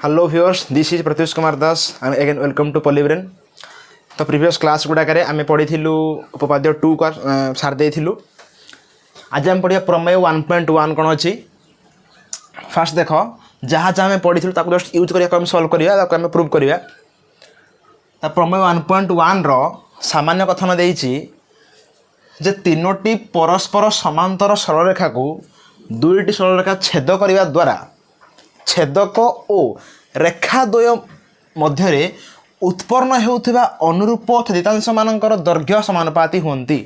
Hello viewers, this is Pratyush Kumar Das and again welcome to Polybrain. तो previous class गुड़ाक आम पढ़ी उपपाद्य 2 का सार देलु। आज आम पढ़ा प्रमेय 1.1 कौन अच्छी। फास्ट देख जहाँ जहाँ पढ़ी जस्ट यूज करके सल्व करवा प्रूव करवा। प्रमेय 1.1 सामान्य कथन देछि जे तीनोटी परस्पर समांतर सरलरेखा को दुईटी सरलरेखा छेद करने द्वारा छेदक और रेखाद्वय मध्य उत्पन्न होउथिबा अनुरूप छेदितांश मानकर दैर्घ्य समानुपाती होती।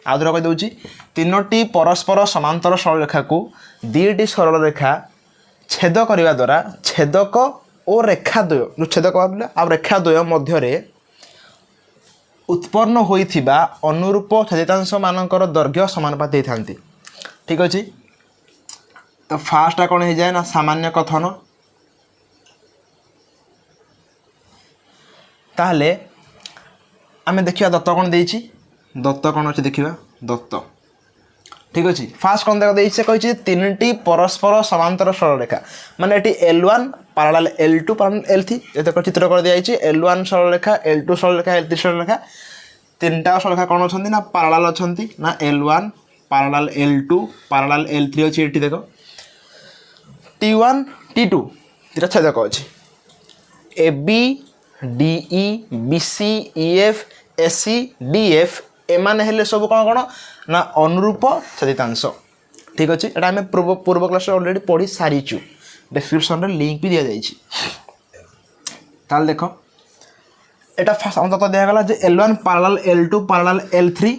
आदर कहीदे तीनोटी परस्पर समांतर सरलरेखा को दुईटी सरलरेखा छेद करने द्वारा छेदक और रेखाद्वय जो छेदक आ रेखाद्वय मध्य उत्पन्न होइथिबा अनुरूप छेदितांश मानकर दैर्घ्य समानुपाती होती। ठीक अच्छे। तो फार्स्टा कौन हो जाए ना सामान्य कथन। ताहले आम देखिए दत्त कौन देछि, दत्त कौन अच्छे देखिए दत्त। ठीक अच्छे। फास्ट कौन देखिए कही तीन परस्पर समांतर सरलरेखा माने ये L1 parallel L2 parallel L3 ये चित्र कर दिखाई। L1 सरलरेखा, L2 सरलरेखा, L3 सरलरेखा। तीनटा सरलरेखा कौन अच्छा ना पैरेलल अच्छा ना L1 parallel L2 parallel L3 अच्छी। ये देख T1 T2 दुटा छेदक अच्छी AB DE BC EF SC DF एमाने हेले सब कौन कौन ना अनुरूप छेदितांश। ठीक अच्छे। ये आम पूर्व क्लास ऑलरेडी पढ़ी सारीचु। डिस्क्रिप्शन रे लिंक भी दिया जाइए। ताल देख एटा फास्ट अंत दिगला जे L1 parallel L2 parallel L3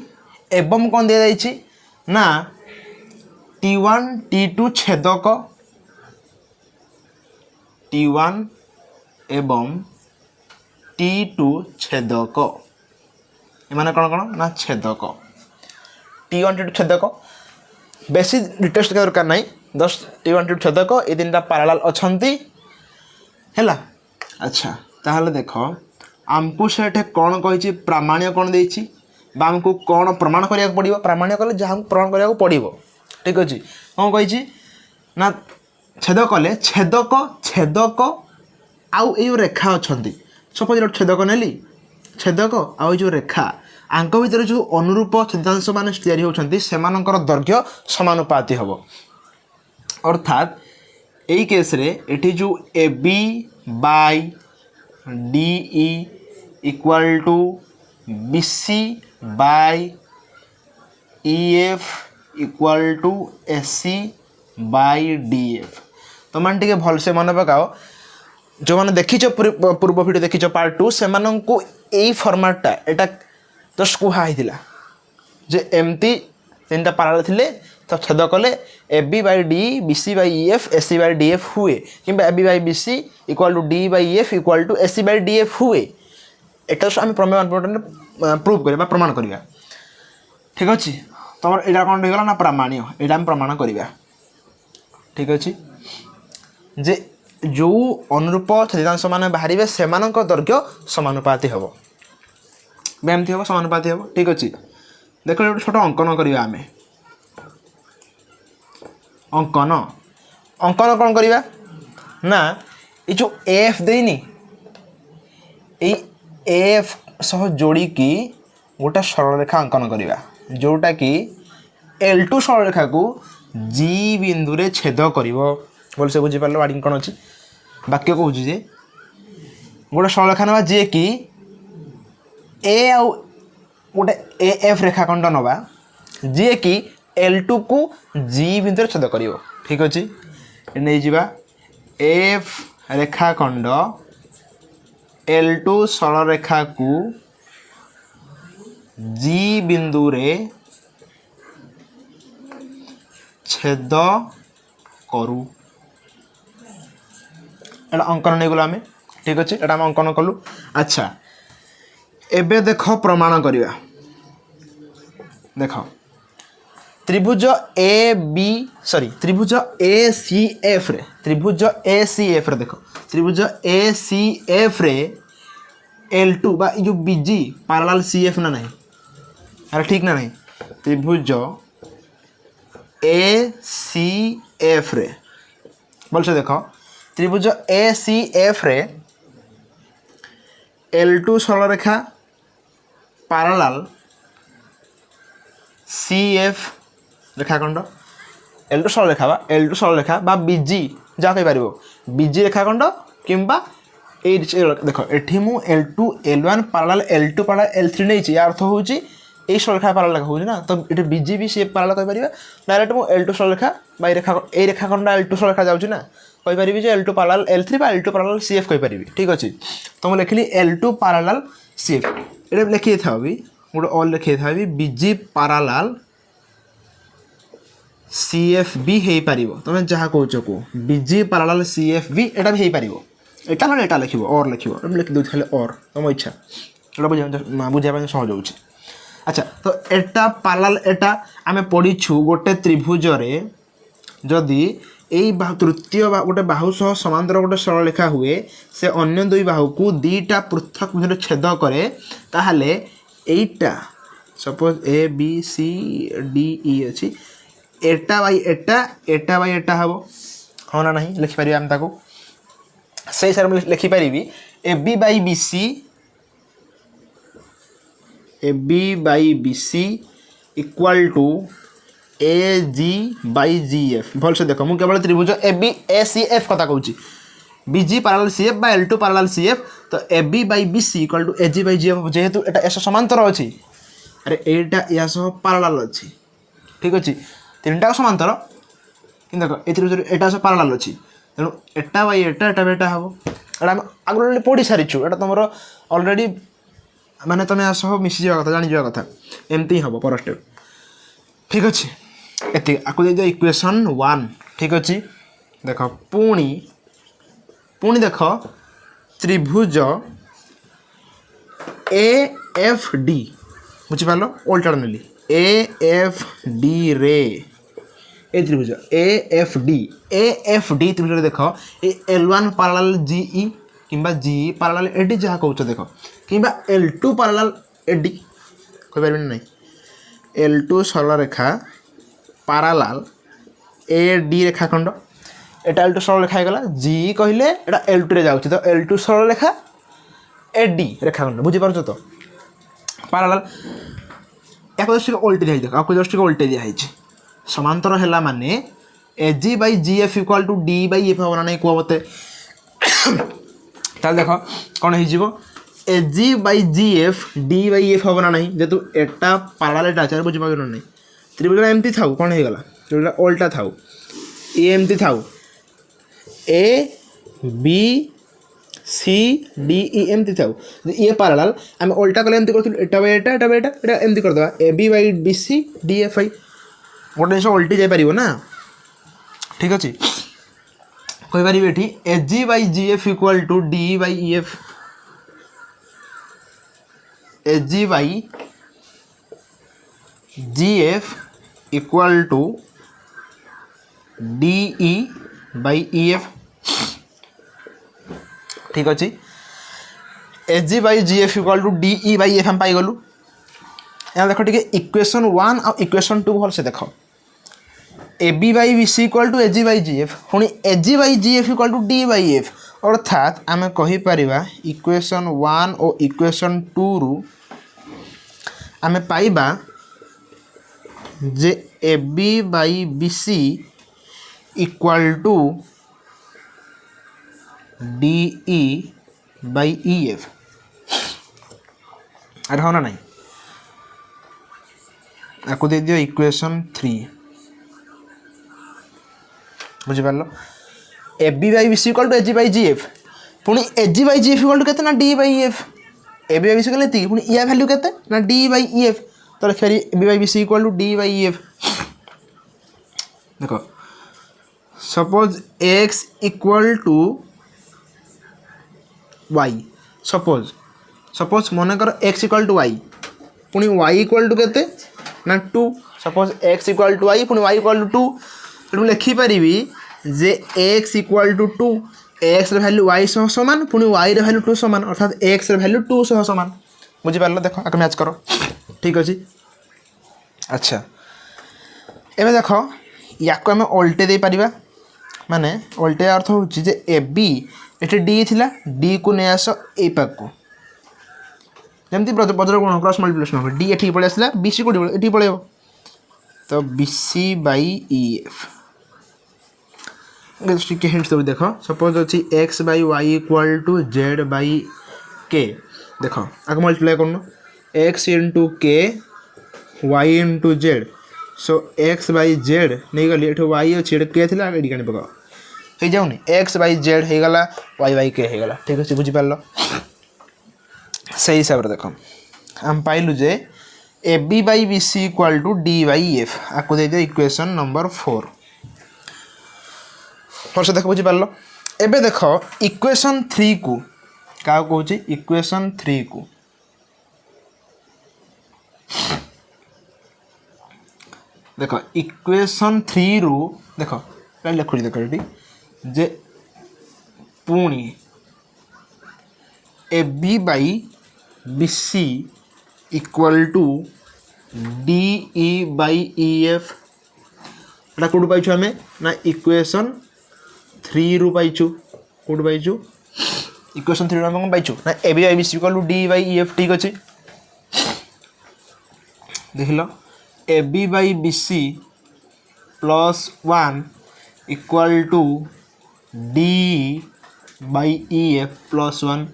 एवं कौन दिया जाइए ना T1 T2 छेदक T1 एवं T2 छेदक एमाने कौन कौन ना छेदक T1 T2 छेदक। बेसी डिटेल्स के दरकार नहीं, जस्ट T1 T2 छेदक ये तीन पैरेलल अच्छी है। अच्छा ताहले देख आमको से कौन कही प्रामाण्य कौन देछि बा आमको कौन प्रमाण करिया पड़िबो। प्रामाण्य कले जहाँ प्रमाण करिया पड़िबो। ठीक अच्छे। कौन कही ना छेद कले छेदक छेदक आउ ये रेखा अच्छा सपोज गोटे छेदक नेली छेदक आउ जो रेखा आंक भितर जो अनुरूप छेदांश मान तैयारी होती से दैर्घ्य समानुपाती हम। अर्थात यही केस रे एठी जो AB by DE equal to BC by EF equal to SC by DF। तो मान टे भलसे मन पकाओ जो मैंने देखीच पूर्व वीडियो देखीच पार्ट 2 से यही फॉर्मेटटा एटा जस्ट कहुई जे एमती तीन पैरेलल थिले तो छेद कले AB by DE BC by EF SC by DF हुए कि AB by BC equal to DE by EF equal to SC by DF हुए। एटा आम प्रमेय प्रूव करवा प्रमाण करवा। ठीक अच्छे। तुम यहाँ कौन होगा ना प्रामाण्य यहाँ आम प्रमाण करवा। ठीक अच्छे। जे जो अनुरूप छेदितांश मान बाहर से दैर्घ्य समानुपाती हम एमती हम समानुपाती हम। ठीक अच्छे। देख गोटे छोट अंकन करवा आम अंकन अंकन कौन करवा ना ये जो एफ देनी एफ सह जोड़ी की गोटे सरलरेखा अंकन करवा जोटा कि L2 सरलरेखा को G बिंदु रे छेद कर बोल से बुझीपार वार्डिंग कौन अच्छी वाक्य कहूँ जे गोटे सरलरेखा ना जी कि ए आउ गोटे AF रेखाखंड नवा जी कि L2 को G बिंदु छेद कर। ठीक अच्छे। नहीं जावा F रेखाखंड L2 सरलरेखा को G बिंदु रे छेद करू एटा अंकन नहीं गला आम। ठीक अच्छे। एटा आम अंकन कलु। अच्छा एबे देख प्रमाण करवा। देख त्रिभुज त्रिभुज ACF रे त्रिभुज ACF रे देख त्रिभुज ACF रे L2 बा जो BG पैरेलल CF ना नहीं अरे ठीक ना नहीं त्रिभुज ACF रे बोल से देख त्रिभुज ACF रे L2 सरलरेखा पैरेलल CF रेखाखंड L2 सरलरेखा बा L2 सरलरेखा बा BG जा कहि पारिबो BG रेखाखंड किंबा ए देखो एठी मु L2 L1 parallel L2 parallel L3 नै छि अर्थ होउची ए सरलरेखा पैरेलल होउची ना तो एठी BG भी CF पैरेलल कहि परिबा डायरेक्ट मु L2 सरलरेखा बा ए रेखाखंड L2 सरलरेखा जाउची ना कहि परिबी जे L2 पैरेलल L3 बा L2 पैरेलल CF कहि परिबी ठीक अछि तो मु लिखली L2 पैरेलल CF एटा लिखि था भी गोटे ऑल लिखि था भी BG पैरेलल CF भी हे पारिबो तमे जहा कहउछ को BG पैरेलल CF भी एटा भी हे पारिबो एटा ना एटा लिखिबो और लिखिबो हम लिखि दउ खाली और तम इच्छा एटा बुझा पय सहज होउछ अच्छा तो एटा पैरेलल एटा आमे पढिछु गोटे त्रिभुज रे जदी एई तृतीय गोटे बाहु सह समांतर गोटे सरल रेखा हुए से अन्य दुई बाहु को दीटा पृथक बिंदु छेद करे ताहले एटा suppose A B C D E अछि एटा बाई एटा हबो हो ना नहीं लिखि परिबा हम ताको सही सर लिखि परिबी AB by BC equal to AG by GF भल से देखो मु केवल त्रिभुज ACF कथा कहूची BG पैरेलल CF बा L2 पैरेलल CF तो AB by BC equal to AG by GF जेहेतु एटा एस समांतर अछि अरे एटा या सह पैरेलल अछि ठीक अछि तीनटा समांतर कि देखो ए त्रिभुज एटा सह पैरेलल अछि तेनु एटा बाई एटा हबो एटा आगुल पढी सारिछु एटा तमरो ऑलरेडी माने तमे आसह मिसी जावा कथा जानि जावा कथा एमती हबो पर स्टेप ठीक अछि एति आकु दे इक्वेशन 1 ठीक अछि देखो पुणी देखो त्रिभुज AFD बुझि पालो उल्टा नेली AFD रे ए त्रिभुज AFD त्रिभुज देखो ए L1 पैरेलल GE किंबा GE पैरेलल AD जहा कहउछ देखो किंबा L2 पैरेलल AD कहि परबिन नै L2 सरल रेखा पैरेलल AD रेखाखंड एटा L2 सरल रेखा गला GE कहिले एटा L2 रे जाउछ तो L2 सरल रेखा AD रेखाखंड बुझि परछ तो पैरेलल एकदृष्टिक उल्टे दिया देखो एकदृष्टिक उल्टे दिया है समांतर हैला माने AG by GF equal to D by F होना नहीं को बते ताल देखो कोन हे जीवो AG by GF D by F होना नहीं जेतु एटा पैरेलल एटा चार बुझि पागो नहीं त्रिभुज एमती थाउ कोन हे गला त्रिभुज उल्टा थाउ ए एमती थाउ A B C D E एमती थाउ ये पैरेलल हम उल्टा कले एमती करथु एटा बाई एटा एमती कर दवा AB बाई BC DFI गोटे जिन उल्टी जाई पारिबो ना ठीक अछि कहि पारिबे एठी AG by GF equal to D by EF AG by GF equal to DE by EF ठीक अछि AG by GF equal to DE by EF हम पाई गलु या देखो ठीक है इक्वेशन 1 और इक्वेशन 2 भल से देखो AB by BC equal to AG by GF पुणी AG by GF equal to D by F अर्थात आमे कहि परिबा इक्वेशन 1 और इक्वेशन 2 रु आमे पाइबा जे AB by BC equal to DE by EF अरे हो ना नहीं आपको दे दियो इक्वेशन 3 बुझि पारलो AB by BC equal to AG by GF पुणी AG by GF equal to केते ना D by EF AB by BC कले ती पुणी या वैल्यू केते ना D बाई EF तो लिख पारी AB by BC equal to D by EF देखो suppose x equal to y suppose मन कर x इक्वल टू y पुणी y इक्वल टू केते ना 2 suppose x equal to y पुणी y इक्वल टू 2 तो लिखि परिबी जे x इक्वल टू 2 x रे वैल्यू y सह समान पुणी y रे वैल्यू 2 समान अर्थात x रे वैल्यू 2 सह समान बुझि पारलो देखो आके मैच करो ठीक अछि अच्छा एमे देखो याको हम उल्टे दे परिबा माने उल्टे अर्थ हूँ जे ए बी ये डी थिला डी को नहीं आस ए पाक को जमती बज्र गुण क्रॉस मल्टीप्लिकेशन हो डी एठी पळे आसला बी सी कोडी एठी पळेबो तो B C by E F ठीक हिंट्स तो देख सपोज अच्छी x by y equal to z by k देख आगे मल्टीप्लाई कर x into k y into z so x by z नहीं गली ये वाई अच्छे के थी आगे डी पक हो जाऊनी एक्स बाई जेड हो गला वाई बाई के हो गला ठीक अच्छे बुझीपार से हिसाब से देख आम पाइलु जे A B by B C equal to D by F आपको दे दिया इक्वेशन नंबर 4 फर्स्ट देख बुझीपार एबे देख इक्वेशन 3 को क्या कहूँ इक्वेशन 3 को देख इक्वेशन 3 रु देख लिखुची देख ये जे पुणी A B by B C equal to D E by E F एटा कौट पाइछु आम ना इक्वेशन 3 रु पाइछु कौट पाइछु इक्वेशन 3 रु आम पाइछु ना A B by B C equal to D by E F ठीक अच्छे देख लो A B by B C plus 1 equal to D by E F plus 1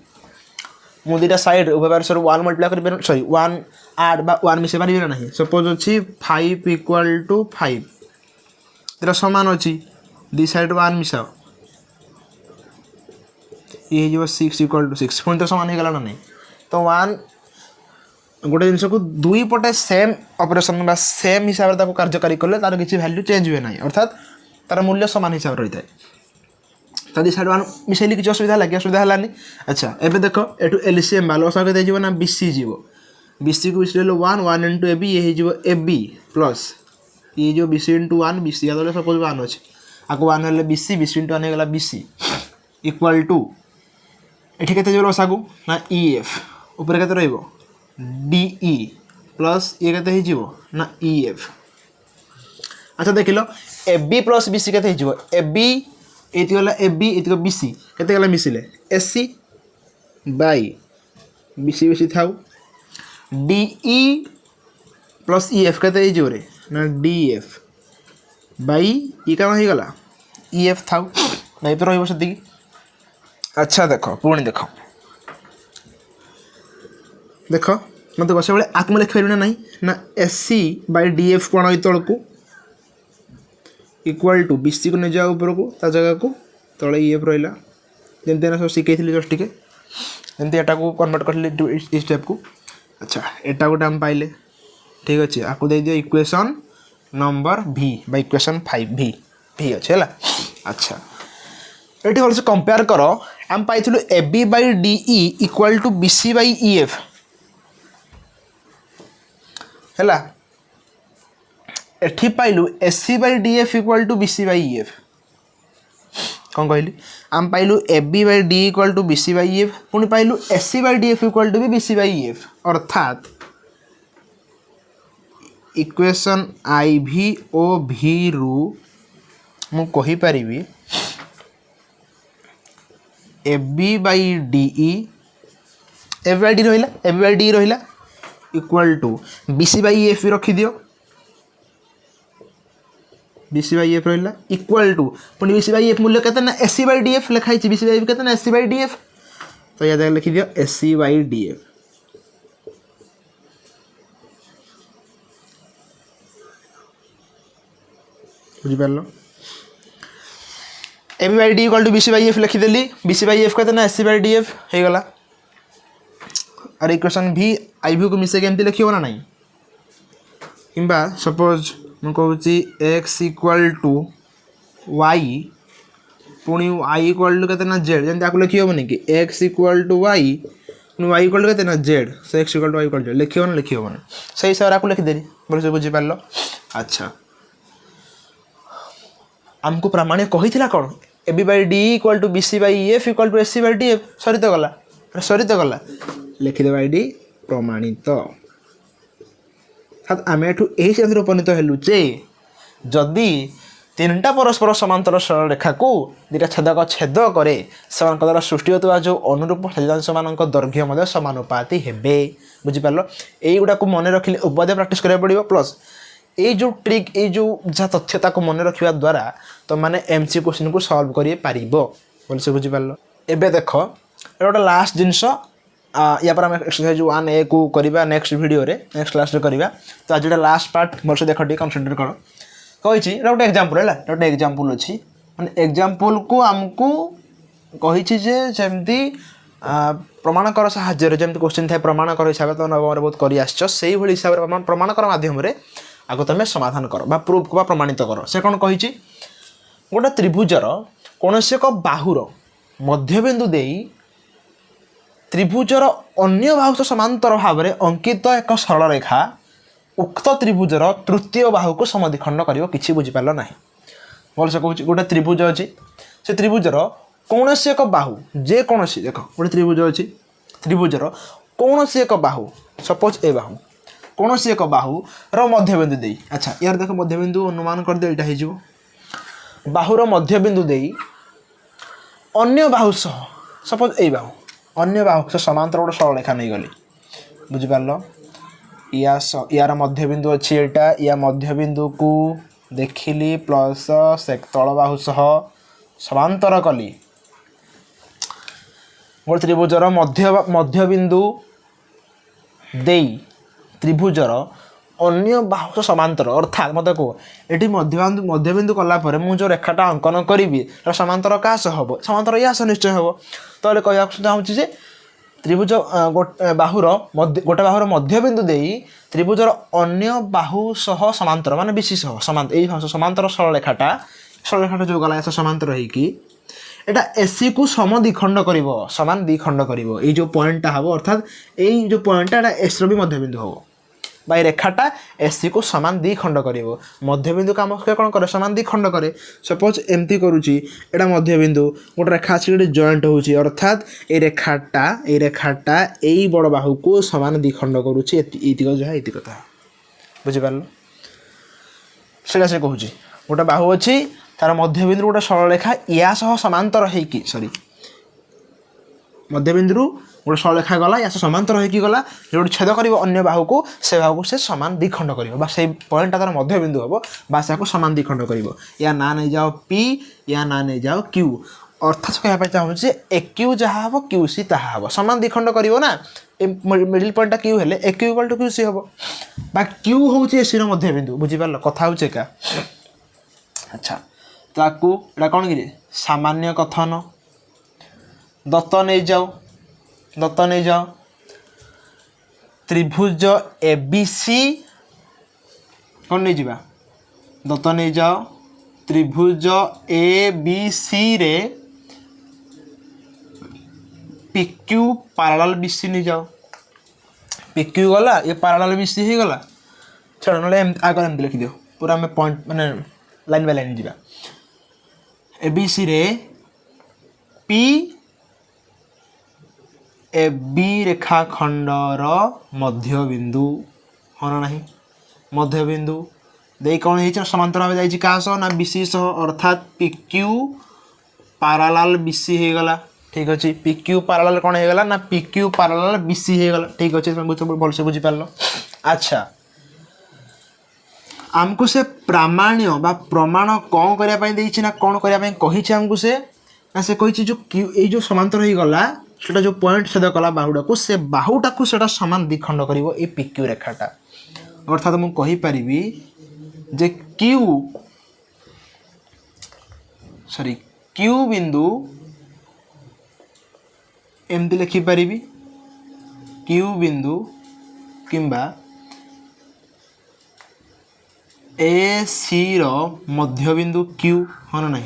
मुझे दुटा साइड उभय पार्श्वर 1 मल्टीप्लाई कर सॉरी 1 ऐड बा 1 मिसे पारि ना सपोज अच्छी 5 इक्वल टू 5 दुटा सामान अच्छी दी साइड 1 मिसाओ ये हो 6 इक्वल टू 6 पुणी तो सामान हो गला ना नहीं तो 1 गोटे जिनस को दुई पटे सेम ऑपरेशन बा सेम हिसाब से कार्यकारी कले तार किसी वैल्यू चेंज हुए ना अर्थात तार मूल्य सामान हिसाब रही है तदी साइड 1 मिसेली किसी असुविधा है कि असुविधा है अच्छा एबे देख एटू एलसीएम बाल साथ ना बीसी जीव बीसी को बीसी 1 1 इंटू ए बी ये हो ए बी प्लस ये जो बीसी इंटू 1 बीसी या सपोज 1 अच्छे आपको 1 हेल्ले बीसी बीसी इंटू 1 होगा बीसी इक्वाल टू ये के लसागु ना ई एफ उपर के डी ई प्लस ये के ना ई एफ अच्छा देख लो A B plus B C के ए बी ये गला ए बी ये बी सी के मिसिले S C by B C बेसी थाउ D E plus E F के रे ना डी एफ बाई ये क्या हो गला ई एफ थाउ नहीं तो रही अच्छा देख पुणी देख देख मत बस बेले आत्म लिख ना नहीं ना S C by D F कौन तल को इक्वाल टू बी सी को नहीं जाओ ऊपर को ता जगह को तले ई एफ रहा जमती सब शिखी जस्ट टे जमती एटा को कन्वर्ट कर इस स्टेप को अच्छा एटा गोटे आम पाइले ठीक अच्छे आपको दे दियो इक्वेशन नंबर भी बाई इक्वेशन 5 भी भी अच्छे है अच्छा ये भलसे कंपेयर कर आम पाई A B by D E equal to B C by E F है एठी पाइलु S C by D F equal to B C by E F कौन कहली आम पाइलु A B by D equal to B C by E F पुणी पाइलु S C by D F equal to B C by E F अर्थात equation आई भी ओ भी रु मु कहि परिबी A B by D E A B by D रहिला ए बी बाई डी रहिला equal to B C by F भी रखी दियो बी सी बाई एफ रहा इक्वाल टू पुणी बी सी बाई एफ मूल्य कहते ना S C by D F लिखाई बी सी बाई एफ कहते ना S C by D F तो या जगह लिखी दियो S C by D F बुझिपार A B by D equal to B C by F लिखीदेली बी सी बाई एफ कहते ना S C by D F हो गला और इक्वेशन भी आई भी को मिसेक एमती लिखियो ना नहीं किंबा सपोज मैं कहूँ एक्स इक्वाल टू वाई पुणी वाई इक्वाल टू कहते जेड जमी आपको लिखी हेनी कि एक्स इक्वाल टू वाई पुणी वाई इक्वाल टू कहते z so x equal to y equal z लिखी ना लिखी हेनी से हिसाब से आपको लिखिदेली बोल से बुझीपार अच्छा आमको प्रामाणिक कही कौन A B by D equal to B C by F equal to S C by D F सरी तो गला लिखिदे बाई डी प्रमाणित आम यही सिद्धांत उपनीत हेलु जे जदि तीनटा परस्पर समांतर सरल रेखा को दुटा छेदक छेद करे से द्वारा सृष्टि होता जो अनुरूप छेदांश मान दैर्घ्य समानुपाती हेबे बुझिपार यहीगुड़ा को मन रखिले उपाध्याय प्राक्ट करा पड़ो प्लस ये जो ट्रिक ये जो जहाँ तथ्यता को मन रखा द्वारा तो मैंने एमसी क्वेश्चन को सॉल्व कर भलसे बुझिपार एबे देख गोटे लास्ट जिनस या पर आम एक्सरसाइज 1A को करवा नेक्स्ट वीडियो रे नेक्स्ट क्लास रे करवा तो आज लास्ट पार्ट भलसे देख टे कनसेंट्रेट कर कही गोटे एग्जांपल है गोटे एग्जांपल अच्छी माने एग्जांपल को आमको कही जमती प्रमाण कर साहाय्य जमी क्वेश्चन थाए प्रमाण कर हिसाब तो नवम बहुत कर हिसाब से प्रमाण कर मध्यम आगे तुम समाधान कर बा प्रूफ बा प्रमाणित कर से कौन कही गोटे त्रिभुजर कौन से एक बाहुर मध्यबिंदु दे त्रिभुजर अन्य बाहु समांतर भाव में अंकित एक सरल रेखा उक्त त्रिभुजर तृतीय बाहु को समद्विखंड कर कि बुझीपार ना भल से कहूँ गोटे त्रिभुज अच्छी से त्रिभुजर कौन से एक बाहु जेकोसी देख गोटे त्रिभुज अच्छी त्रिभुजर कौन से एक बाहु सपोज ए बाहु कौन से एक बाहु मध्यबिंदु दे अच्छा यार देख मध्यबिंदु अनुमान कर दे यहाँ हो बाहुर मध्यबिंदु दे अन्य बाहु सह सपोज ए बाहु अन्य बाहु सह समांतर गोटे सरल रेखा नहीं गली बुझिपार यार मध्यबिंदु अच्छी एटा या मध्यबिंदु को देखिली प्लस से तल बाहु सह समांतर कली गोटे त्रिभुजर मध्यबिंदु दे त्रिभुजर अन्य बाहु समांतर अर्थात मत कह ये मध्यबिंदु कलापर मुझे रेखाटा अंकन करी समांतर क्या हम समांतर या निश्चय हम तो कह चाहूँगी त्रिभुज बाहुर गोटे बाहुर मध्यबिंदु दे त्रिभुजर अन्य बाहु सह समांतर मान बेसी सह समांतर समांतर सरल रेखाटा जो गला समांतर होगी एटा एसी को सम द्विखंड कर समान द्विखंड कर जो पॉइंटा हम अर्थात यही जो पॉइंटा एस भी मध्यबिंदु हम बाई रेखाटा एसी को समान द्विखंड कर मध्यबिंदु काम कौन करे समान द्विखंड करे सपोज एमती करुच्ची एटा मध्यबिंदु गोटे रेखा अच्छी जॉइंट होची अर्थात ये रेखाटा यही बड़ बाहु को समान द्विखंड करुच्ची जहाँ ये कथा बुझिपार से कहूँ गोटे बाहु अच्छी तार मध्यबिंदु गोटे सरल रेखा या सह समांतर होगी सॉरी मध्यबिंदु गोटे सरल रेखा गला या समांतर होगी गला जो छेद कर अन्य बाहु को से बाहु को से समान द्विखंड कर से पॉइंटा तार मध्यबिंदु हम बा समान द्विखंड कर या ना नहीं जाओ पी या ना नहीं जाओ क्यू अर्थात कहना चाहूँगी ए क्यू जहाँ हम क्यू सी ताहा हम समान द्विखंड कर ना मिडिल पॉइंटा क्यू हेले A Q equal to Q C हम बा क्यू हूँ एसी मध्यबिंदु बुझीपार कथा हूँ एका अच्छा ताकू एटा कौन कि सामान्य कथन दत्त नहीं जाओ त्रिभुज ए बी सी कौन नहीं जावा दत्त नहीं जाओ त्रिभुज ए बी सी रे PQ पैरेलल BC नहीं जाओ PQ गला ये पैरेलल BC ही गला चलो नले आगे एमती लिखि दियो पूरा में पॉइंट माने लाइन बाय लाइन जीवा ABC रे P ए बी रेखा खंडर मध्यबिंदु हाँ ना मध्यबिंदु दे कौन हो समांतर भाव जाइए क्या सह ना BC सह अर्थात PQ पैरेलल BC हो गला ठीक अच्छे PQ पैरेलल कौन हो गला ना PQ पैरेलल BC हो गला ठीक अच्छे भलसे बुझीपार अच्छा आमको से प्रामाण्य बा प्रमाण कौन करने ना कौन करने कही आमको से ना से कही जो ये जो समांतर हो गला सेटा जो पॉइंट छेद कला बाहुटा को से बाहुटा को सेटा समान द्विखंड कर PQ रेखाटा अर्थात मुझे कहीपरि जे क्यू बिंदु एमती लिखिपारि क्यू बिंदु किंबा ए सी रो मध्यबिंदु क्यू हाँ ना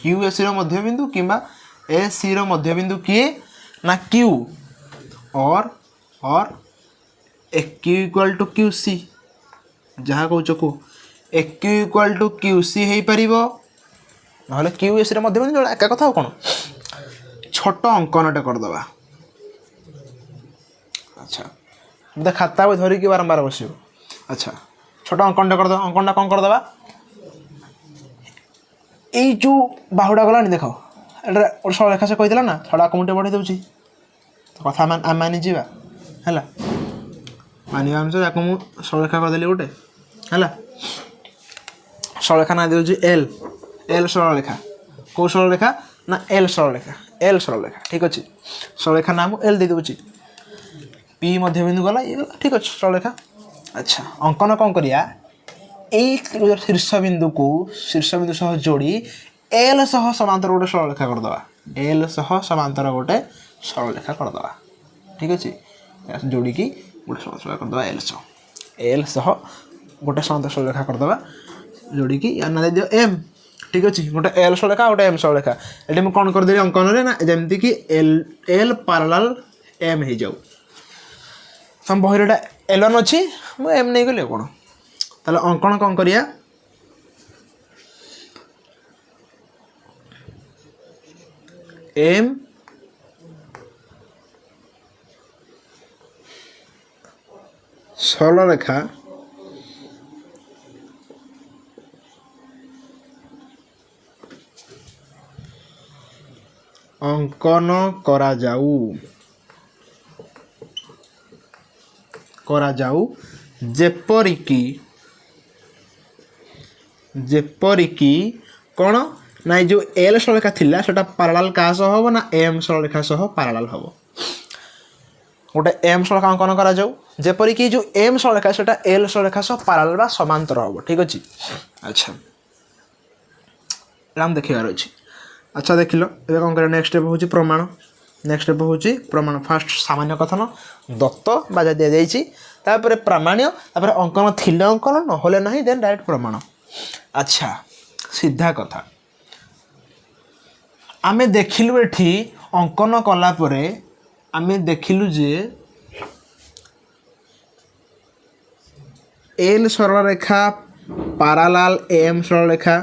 क्यू ए सी रो मध्यबिंदु किंबा ए सी रो मध्यबिंदु किए ना क्यू और A Q equal to Q C जहाँ कौच को A Q equal to Q C हो पार ना क्यू एस मध्यबिंदु जो एका कथा कौन छोट अंकनटे करदे अच्छा मत खाता बही धरिकी बारंबार बस अच्छा छोट अंकनटे करदे अंकनटा कौन करदे এই जो बाहुटा गलानी देख एटा गोटे सरलरेखा से कहीदेला ना छड़ा को मुझे बढ़े दूसरी कथा मानी जा है मानवा अनुसार या सरलरेखा करदेली गोटे है सरलरेखा ना दूसरी एल एल सरलरेखा कौ सरलरेखा ना एल सरलरेखा ठीक अच्छे सरलरेखा नाम एल दे दूसरी पी मध्यबिंदु गला ये गला ठीक अच्छे सरलरेखा। अच्छा अंकन कौन करिया शीर्षबिंदु को शीर्षबिंदु सह जोड़ी एल सह समांतर गोटे सरलरेखा करदे एल सह समांतर गोटे सरलरेखा करदे ठीक अच्छे जोड़ी की गोटे सरलरेखा करदे एल सह गोटे समांतर सरलरेखा करदे जोड़ी की या ना दियो एम ठीक अच्छे गोटे एल सरलरेखा गोटे एम सरलरेखा ये मुझे कौन करदेली अंकन ना जमती कि एल एल पैरेलल एम हो जाऊ तुम बहिटा एल1 अच्छी मुझे एम नहीं गली कौन ताले अंकन कौन करिया एम सरलरेखा अंकन करा जाऊ जेपरिकी कौन ना जो एल सरलरेखा थिला सेटा पैरेलल का सह हो ना एम सरलरेखा सह पैरेलल हो गोटे एम सरलरेखा अंकन करा जाऊ जेपरिकी जो एम सरलरेखा सेटा एल सरलरेखा सह पैरेलल बा समांतर हो ठीक अच्छे। अच्छा राम देखिबार अच्छे अच्छा देख लो ये कौन कर नेक्स्ट स्टेप हूँ प्रमाण नेक्स्ट स्टेप हूँ प्रमाण फास्ट सामान्य कथन दत्त बाजा दि जापर प्रामाण्य अंकन थिले अंकन नहले ना देन डायरेक्ट प्रमाण। अच्छा सीधा कथा आमे देखिलु एठी अंकन कला परे आमे देखिलु जे एल सरलरेखा पैरेलल एम सरलरेखा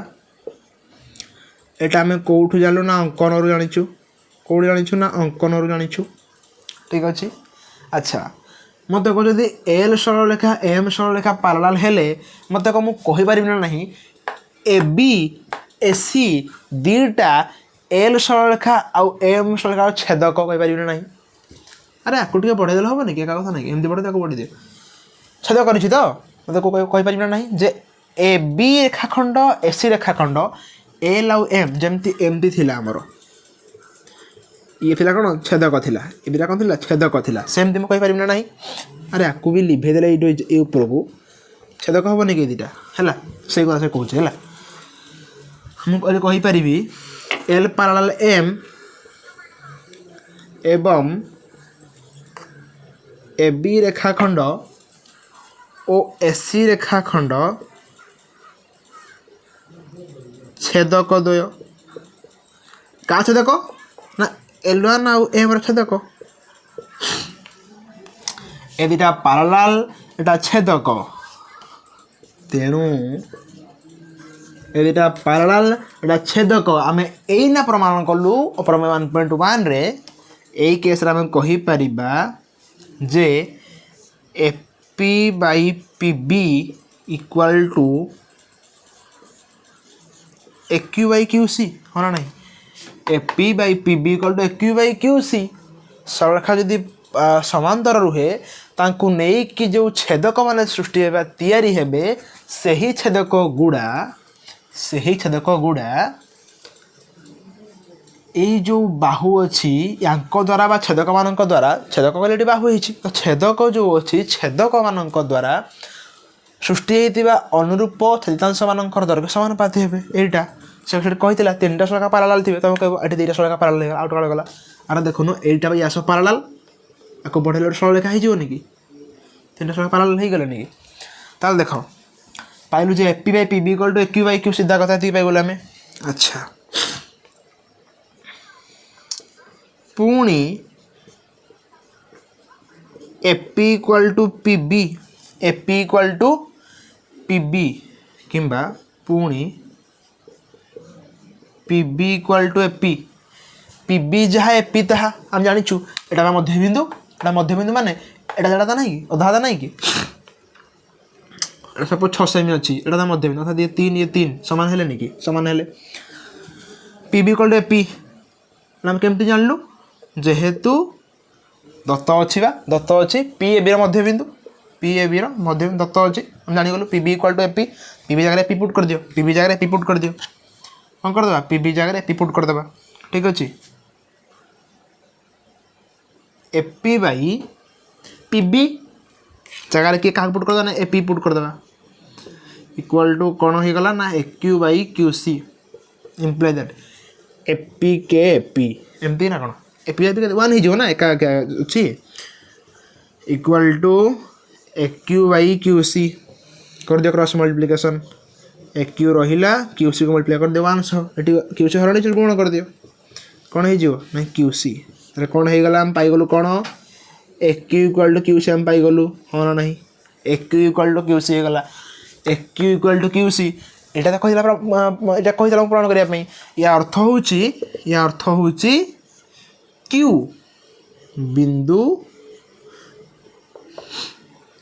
एटा आमे कोठु जानलु ना अंकन रु जानिछु कोठी जानिछु ना अंकन रु जानिछु ठीक अच्छे। अच्छा मत कह जदि एल सरलरेखा एम सरलरेखा पैरेलल हेले मत कह मु कहि परिबि ना नहीं A B A C दीटा L सरलरेखा आउ एम सरलरेखा छेदक कहि परिबि ना नहीं अरे आकु टिके बढ़े देले होबो नि के का कथा नहीं एमती बढ़े ताको बढ़ी दे छेदक करिछि तो मत को कहि परिबि ना नहीं जे ए बी रेखाखंड ए सी रेखाखंड एल आउ एम जमती एमती थिला हमर ये थिला कौन छेदक थिला एबिरा कौन थिला छेदक थिला सेमती मु कहि परिबि ना नहीं अरे आकु भी लिभे देले ए ऊपर को छेदक होबो नि के दीटा हैला से कथा से कहूछ हैला मु कहि परिबि एल पैरेलल एम एवं ए बी रेखाखंड ओ एसी रेखाखंड छेदक द्वय का छेदक ना एल1 आउ एम छेदक ए दुटा पैरेलल एटा छेदक तेणु ए दुटा पैरेलल एटा छेदक आमे एना प्रमाण कलु प्रमेय 1.1 रे एई केस रे आमे कहि परिबा जे AP by PB equal to AQ by QC हो ना नहीं AP by PB equal to AQ by QC सरलरेखा जदि समांतर रुहे तांकु नेई कि जो छेदक माने सृष्टि हेबा तयारी हेबे सही छेदक गुड़ा এই जो बाहु अच्छी यांक द्वारा बा छेदक मानक द्वारा छेदक कहले बाहु होइछि तो छेदक जो अच्छी छेदक मानक द्वारा सृष्टि होइतिबा अनुरूप छेदितांश मानकर दैर्घ्य समानुपाती हेबे एटा से कहितला तीनटा सरलरेखा पैरेलल थिबे तमे कहबो एठी दुईटा सरलरेखा पैरेलल आउट काढ गला अरे देखुनु एटा बा यासो पैरेलल आको बढ़ेले सरलरेखा हि जिवो निकी तीनटा सरलरेखा पैरेलल हि गले निकी ताल देखो पाइलु जे AP by PB equal to AQ by Q सीधा कथा थी पाइ गले हमें। अच्छा पुणी एपी इक्वल टू पीबी किंबा पुणी PB equal to AP PB जहाँ एपी ताहा हम जानिछु एटा मध्यबिंदु माने एटा जड़ा नहीं अधा नहीं कि सपोज 6 सेमी अच्छी एटा मध्यबिंदु अर्थात ये 3 समान हेले नहीं कि समान हेले P B equal to AP आम केमती जानलु जेहेतु दत्त अच्छी दत्त अच्छी पी ए बी मध्यबिंदु पी ए बी मध्यबिंदु दत्त अच्छी हम जानीगलु P B equal to AP P B जगह पी पुट कर दियो पी बी जगह पी पुट कर दियो कौन करदे पी बी जगह पी पुट करदे ठीक अच्छे एपी बाई पी बी जगह किए क्या पुट करदे ना ए पी पुट करदे इक्वल टू कौन हो गला ना A Q by Q C imply that AP के एपी एमती ना कौन एपी एपी वन हो ना एका अच्छी equal to A Q by Q C कर दियो क्रॉस मल्टिप्लिकेशन ए क्यू रहा क्यू सी को मल्टीप्लाई कर दियो 100 ये क्यू सी हरण गुण कर दियो कौन हो ना क्यू सी कौन हो गला हम पाइगलु कौन A Q equal to Q C हम पाइगलु हाँ ना नहीं A Q equal to Q C हो गला A Q equal to Q C यहाँ कहीदेला पूरण करने या अर्थ हूँ क्यू बिंदु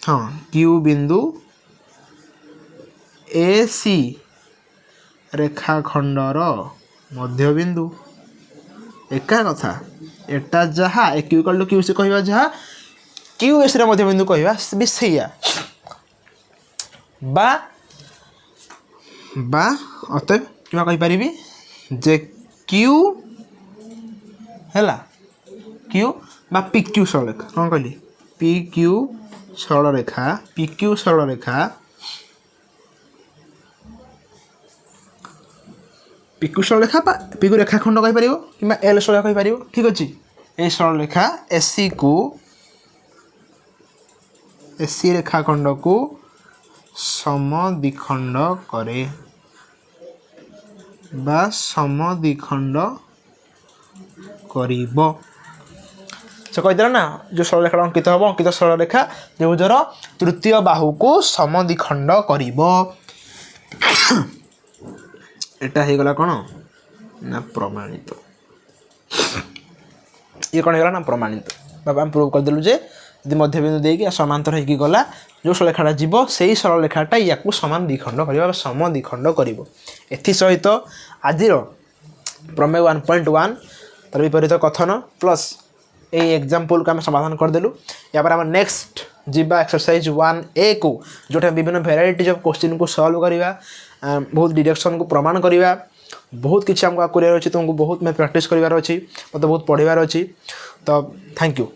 हाँ क्यू बिंदु ए सी रेखाखंडर मध्यबिंदु एका कथा एटा जहाँ A Q equal to Q C कह जहाँ क्यू एस मध्यबिंदु कह भी सैया बा अतएव क्या कहीपरि जे क्यू है क्यू बा पी क्यू सरल रेखा कौन कहली पी क्यू सरल रेखा पी क्यू सरल रेखा पी क्यू सरल रेखा पी क्यू रेखाखंड कहीपर कि एल सरल कहीपर ठीक अच्छे ये सरल रेखा एसी को एसी रेखाखंड को समद्विखंड करे बा समद्विखंड करिबो से कहीदेला ना जो सरल रेखा अंकित हम अंकित सरल रेखा त्रिभुजर तृतीय बाहु को समद्विखंड करिबो एटा हो गला कौन ना प्रमाणित ये कौन होगा ना प्रमाणित बाबा हम प्रूव करदेलु जे यदि मध्यबिंदु देकी समांतर होगी गला जो सरल रेखाटा जीव से सरल रेखाटा या समान द्विखंड कर सम द्विखंड कर आज प्रमेय 1.1 तर विपरीत कथन प्लस ये एग्जाम्पल को आम समाधान करदेलु या पर आम नेक्स्ट जीवा एक्सरसाइज 1A को जो विभिन्न भेराइटीज ऑफ क्वेश्चन को सॉल्व करवा बहुत डिडक्शन को प्रमाण करवा बहुत किसी आमको कर तुमको बहुत मैं प्रैक्टिस करार अच्छी मतलब बहुत पढ़ार अच्छी तो थैंक यू।